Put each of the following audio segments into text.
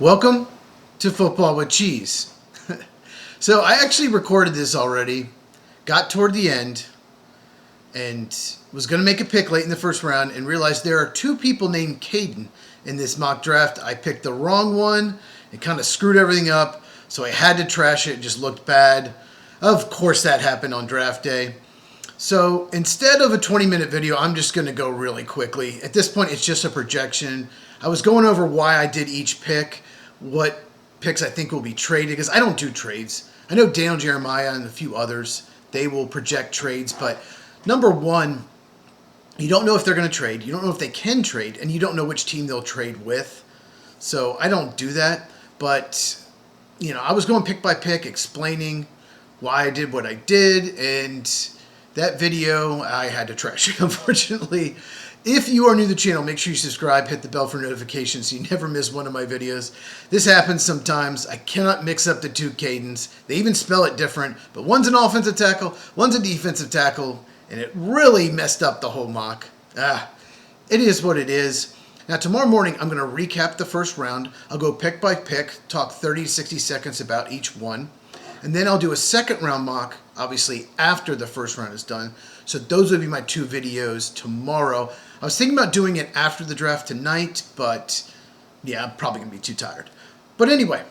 Welcome to Football with Cheese. So I actually recorded this already, got toward the end, and was going to make a pick late in the first round and realized there are two people named Caden in this mock draft. I picked the wrong one. It kind of screwed everything up, so I had to trash it. It just looked bad. Of course that happened on draft day. So instead of a 20-minute video, I'm just going to go really quickly. At this point, it's just a projection. I was going over why I did each pick, what picks I think will be traded, because I don't do trades. I know Daniel Jeremiah and a few others, they will project trades, but number one, you don't know if they're going to trade, you don't know if they can trade, and you don't know which team they'll trade with. So I don't do that, but I was going pick by pick, explaining why I did what I did, and that video I had to trash it, unfortunately. If you are new to the channel, make sure you subscribe, hit the bell for notifications so you never miss one of my videos. This happens sometimes. I cannot mix up the two Cadens. They even spell it different, but one's an offensive tackle, one's a defensive tackle, and it really messed up the whole mock. It is what it is. Now, tomorrow morning, I'm going to recap the first round. I'll go pick by pick, talk 30 to 60 seconds about each one. And then I'll do a second round mock, obviously, after the first round is done. So those will be my two videos tomorrow. I was thinking about doing it after the draft tonight, but yeah, I'm probably going to be too tired. But anyway,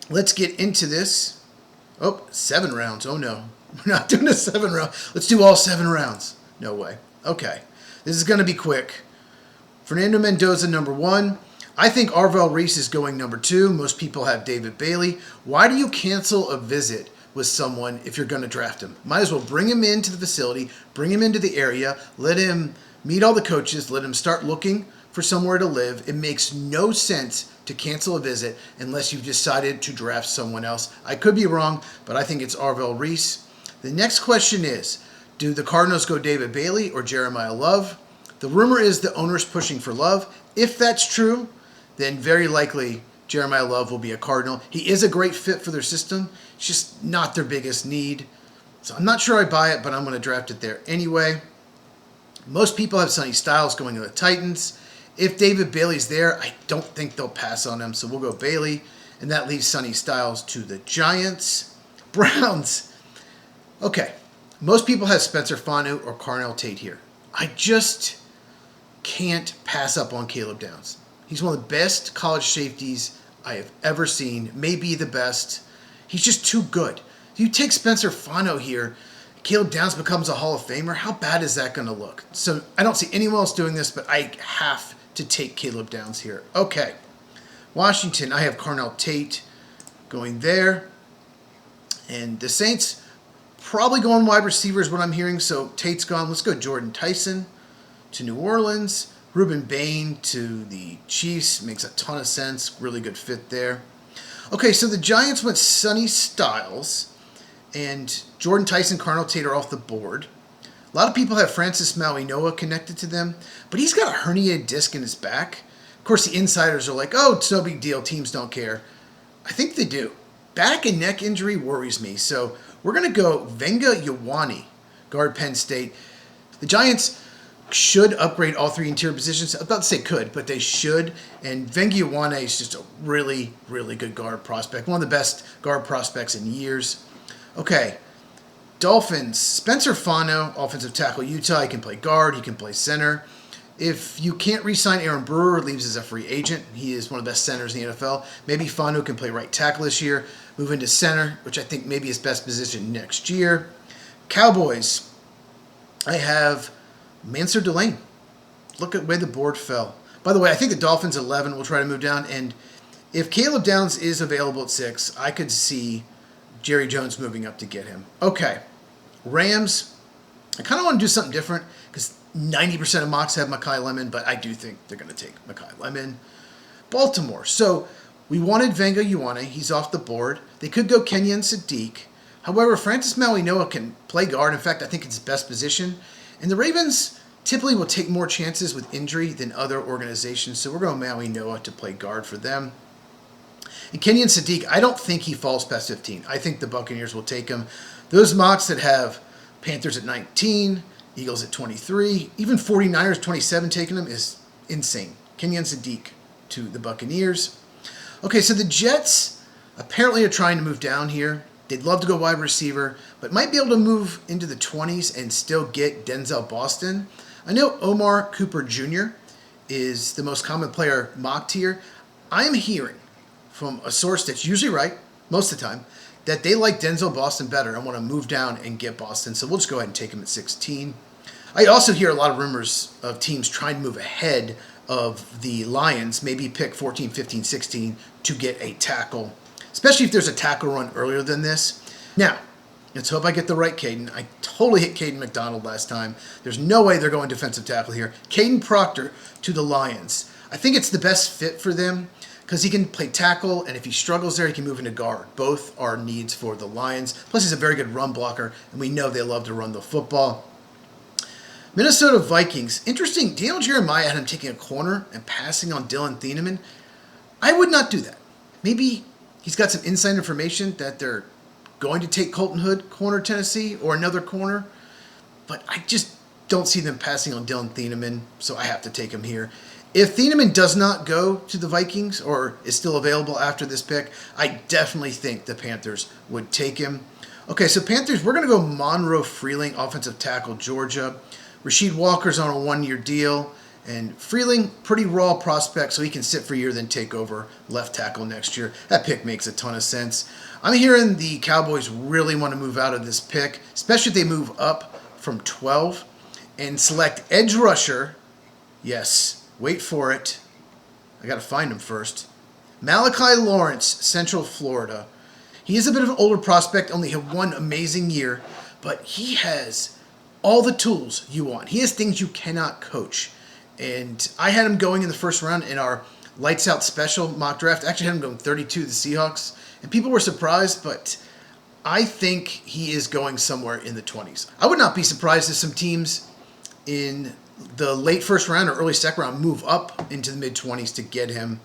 let's get into this. Oh, 7 rounds. Oh, no. We're not doing a 7 round. Let's do all 7 rounds. No way. Okay. This is going to be quick. Fernando Mendoza, number 1. I think Arvell Reese is going number 2. Most people have David Bailey. Why do you cancel a visit with someone if you're going to draft him? Might as well bring him into the facility, bring him into the area, let him meet all the coaches, let him start looking for somewhere to live. It makes no sense to cancel a visit unless you've decided to draft someone else. I could be wrong, but I think it's Arvell Reese. The next question is, do the Cardinals go David Bailey or Jeremiah Love? The rumor is the owner's pushing for Love. If that's true, then very likely Jeremiah Love will be a Cardinal. He is a great fit for their system. It's just not their biggest need. So I'm not sure I buy it, but I'm going to draft it there anyway. Most people have Sonny Styles going to the Titans. If David Bailey's there, I don't think they'll pass on him, so we'll go Bailey. And that leaves Sonny Styles to the Giants. Browns. Okay. Most people have Spencer Fanu or Carnell Tate here. I just can't pass up on Caleb Downs. He's one of the best college safeties I have ever seen, maybe the best. He's just too good. If you take Spencer Fano here, Caleb Downs becomes a Hall of Famer, how bad is that going to look? So I don't see anyone else doing this, but I have to take Caleb Downs here. Okay. Washington, I have Carnell Tate going there. And the Saints probably going wide receiver is what I'm hearing, so Tate's gone. Let's go Jordan Tyson to New Orleans. Ruben Bain to the Chiefs makes a ton of sense. Really good fit there. Okay, so the Giants went Sonny Styles, and Jordan Tyson, Carnell Tate are off the board. A lot of people have Francis Maui-Noah connected to them, but he's got a herniated disc in his back. Of course, the insiders are like, oh, it's no big deal. Teams don't care. I think they do. Back and neck injury worries me, so we're going to go Venga Ioane, guard Penn State. The Giants should upgrade all 3 interior positions. I was about to say could, but they should. And Venga Ioane is just a really, really good guard prospect. One of the best guard prospects in years. Okay, Dolphins. Spencer Fano, offensive tackle, Utah. He can play guard. He can play center. If you can't re-sign Aaron Brewer, leaves as a free agent. He is one of the best centers in the NFL. Maybe Fano can play right tackle this year, move into center, which I think may be his best position next year. Cowboys. I have Mansur Delane. Look at where the board fell. By the way, I think the Dolphins 11 will try to move down. And if Caleb Downs is available at 6, I could see Jerry Jones moving up to get him. Okay. Rams. I kind of want to do something different because 90% of mocks have Mekhi Lemon, but I do think they're going to take Mekhi Lemon. Baltimore. So we wanted Venga Ioane. He's off the board. They could go Kenyon Sadiq. However, Francis Maui-Noah can play guard. In fact, I think it's his best position. And the Ravens typically will take more chances with injury than other organizations, so we're going Maui-Noah to play guard for them. And Kenyon Sadiq, I don't think he falls past 15. I think the Buccaneers will take him. Those mocks that have Panthers at 19, Eagles at 23, even 49ers 27 taking him is insane. Kenyon Sadiq to the Buccaneers. Okay, so the Jets apparently are trying to move down here. They'd love to go wide receiver, but might be able to move into the 20s and still get Denzel Boston. I know Omar Cooper Jr. is the most common player mocked here. I'm hearing from a source that's usually right, most of the time, that they like Denzel Boston better and want to move down and get Boston. So we'll just go ahead and take him at 16. I also hear a lot of rumors of teams trying to move ahead of the Lions, maybe pick 14, 15, 16 to get a tackle, especially if there's a tackle run earlier than this. Now, let's hope I get the right Caden. I totally hit Caden McDonald last time. There's no way they're going defensive tackle here. Caden Proctor to the Lions. I think it's the best fit for them because he can play tackle, and if he struggles there, he can move into guard. Both are needs for the Lions. Plus, he's a very good run blocker, and we know they love to run the football. Minnesota Vikings. Interesting. Daniel Jeremiah had him taking a corner and passing on Dylan Thieneman. I would not do that. Maybe he's got some inside information that they're going to take Colton Hood, corner Tennessee, or another corner. But I just don't see them passing on Dylan Thieneman, so I have to take him here. If Thieneman does not go to the Vikings or is still available after this pick, I definitely think the Panthers would take him. Okay, so Panthers, we're going to go Monroe Freeling, offensive tackle, Georgia. Rasheed Walker's on a one-year deal. And Freeling, pretty raw prospect, so he can sit for a year, then take over left tackle next year. That pick makes a ton of sense. I'm hearing the Cowboys really want to move out of this pick, especially if they move up from 12 and select edge rusher. Yes, wait for it. I got to find him first. Malachi Lawrence, Central Florida. He is a bit of an older prospect, only had one amazing year, but he has all the tools you want. He has things you cannot coach. And I had him going in the first round in our Lights Out special mock draft. I actually had him going 32 to the Seahawks. And people were surprised, but I think he is going somewhere in the 20s. I would not be surprised if some teams in the late first round or early second round move up into the mid-20s to get him.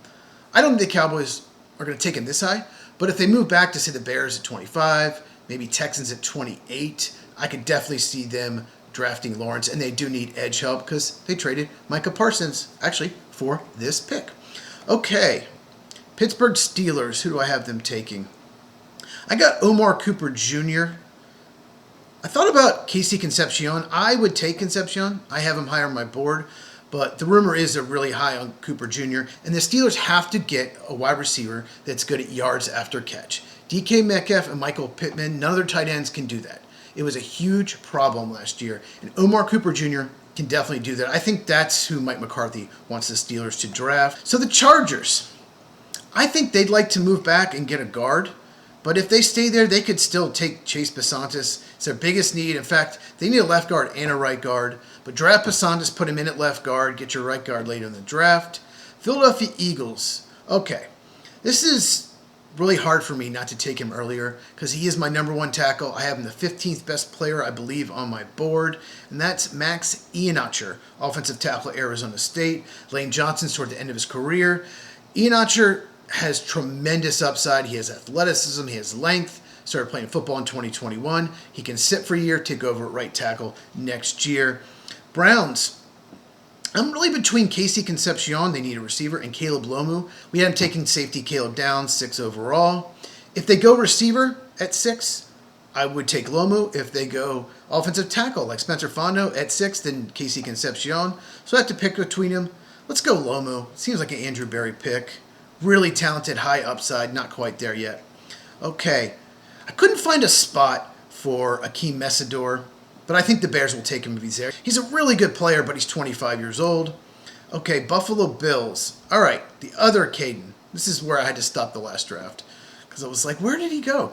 I don't think the Cowboys are going to take him this high, but if they move back to, say, the Bears at 25, maybe Texans at 28, I could definitely see them drafting Lawrence, and they do need edge help because they traded Micah Parsons, actually, for this pick. Okay, Pittsburgh Steelers, who do I have them taking? I got Omar Cooper Jr. I thought about Casey Concepcion. I would take Concepcion. I have him higher on my board, but the rumor is they're really high on Cooper Jr., and the Steelers have to get a wide receiver that's good at yards after catch. DK Metcalf and Michael Pittman, none of their tight ends can do that. It was a huge problem last year, and Omar Cooper Jr. can definitely do that. I think that's who Mike McCarthy wants the Steelers to draft. So the Chargers, I think they'd like to move back and get a guard, but if they stay there, they could still take Chase Besantis. It's their biggest need. In fact, they need a left guard and a right guard, but draft Besantis, put him in at left guard, get your right guard later in the draft. Philadelphia Eagles. Okay, this is really hard for me not to take him earlier because he is my number one tackle. I have him the 15th best player, I believe, on my board, and that's Max Ihenacher, offensive tackle at Arizona State. Lane Johnson's toward the end of his career. Ihenacher has tremendous upside. He has athleticism, he has length. Started playing football in 2021. He can sit for a year, take over at right tackle next year. Browns. I'm really between Casey Concepcion, they need a receiver, and Caleb Lomu. We had him taking safety Caleb down, 6 overall. If they go receiver at 6, I would take Lomu. If they go offensive tackle like Spencer Fondo at 6, then Casey Concepcion. So I have to pick between them. Let's go Lomu. Seems like an Andrew Berry pick. Really talented, high upside, not quite there yet. Okay, I couldn't find a spot for Akeem Messidor, but I think the Bears will take him if he's there. He's a really good player, but he's 25 years old. Okay, Buffalo Bills. All right, the other Caden. This is where I had to stop the last draft because I was like, where did he go?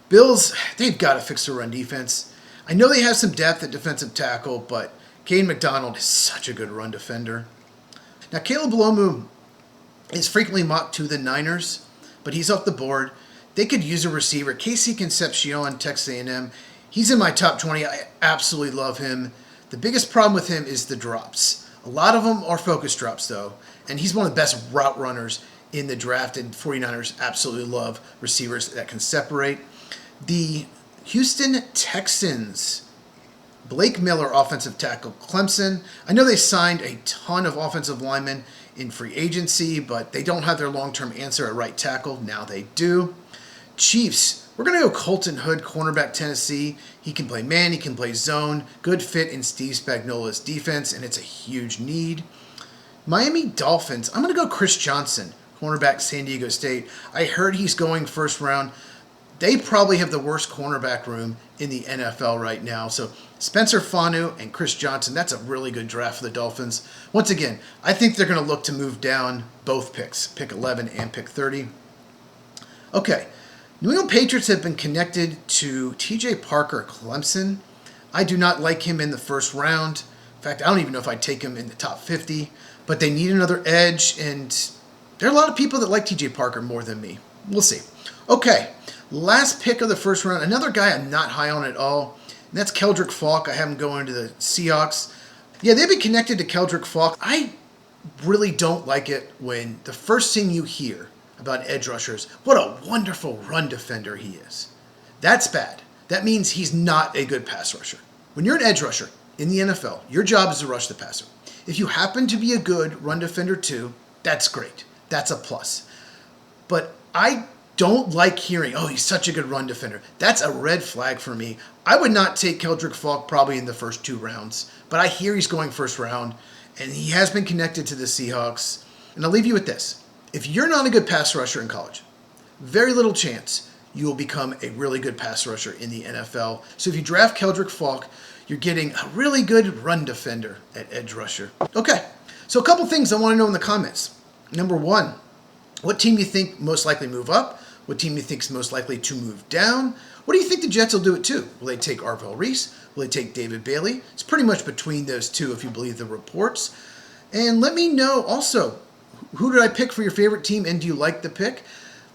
Bills, they've got to fix their run defense. I know they have some depth at defensive tackle, but Caden McDonald is such a good run defender. Now, Caleb Lomu is frequently mocked to the Niners, but he's off the board. They could use a receiver. Casey Concepcion, Texas A&M. He's in my top 20. I absolutely love him. The biggest problem with him is the drops. A lot of them are focus drops, though, and he's one of the best route runners in the draft, and 49ers absolutely love receivers that can separate. The Houston Texans. Blake Miller, offensive tackle, Clemson. I know they signed a ton of offensive linemen in free agency, but they don't have their long-term answer at right tackle. Now they do. Chiefs, we're going to go Colton Hood, cornerback, Tennessee. He can play man, he can play zone. Good fit in Steve Spagnuolo's defense, and it's a huge need. Miami Dolphins, I'm going to go Chris Johnson, cornerback, San Diego State. I heard he's going first round. They probably have the worst cornerback room in the NFL right now. So Spencer Fanu and Chris Johnson, that's a really good draft for the Dolphins. Once again, I think they're going to look to move down both picks, pick 11 and pick 30. Okay, New England Patriots have been connected to T.J. Parker, Clemson. I do not like him in the first round. In fact, I don't even know if I'd take him in the top 50. But they need another edge, and there are a lot of people that like T.J. Parker more than me. We'll see. Okay, last pick of the first round, another guy I'm not high on at all, and that's Keldrick Falk. I have him going to the Seahawks. Yeah, they've been connected to Keldrick Falk. I really don't like it when the first thing you hear about edge rushers, what a wonderful run defender he is. That's bad. That means he's not a good pass rusher. When you're an edge rusher in the NFL, your job is to rush the passer. If you happen to be a good run defender too, that's great. That's a plus. But I don't like hearing, oh, he's such a good run defender. That's a red flag for me. I would not take Keldrick Falk probably in the first 2 rounds, but I hear he's going first round, and he has been connected to the Seahawks. And I'll leave you with this. If you're not a good pass rusher in college, very little chance you will become a really good pass rusher in the NFL. So if you draft Keldrick Falk, you're getting a really good run defender at edge rusher. Okay, so a couple things I want to know in the comments. Number 1, what team do you think most likely move up? What team do you think is most likely to move down? What do you think the Jets will do it too? Will they take Arvell Reese? Will they take David Bailey? It's pretty much between those two if you believe the reports. And let me know also, who did I pick for your favorite team, and do you like the pick?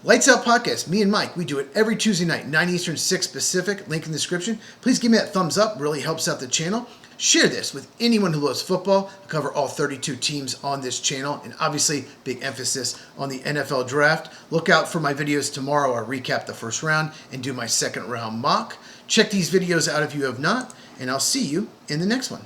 Lights Out Podcast, me and Mike, we do it every Tuesday night, 9 Eastern, 6 Pacific, link in the description. Please give me that thumbs up, really helps out the channel. Share this with anyone who loves football. I cover all 32 teams on this channel, and obviously big emphasis on the NFL draft. Look out for my videos tomorrow. I'll recap the first round and do my second round mock. Check these videos out if you have not, and I'll see you in the next one.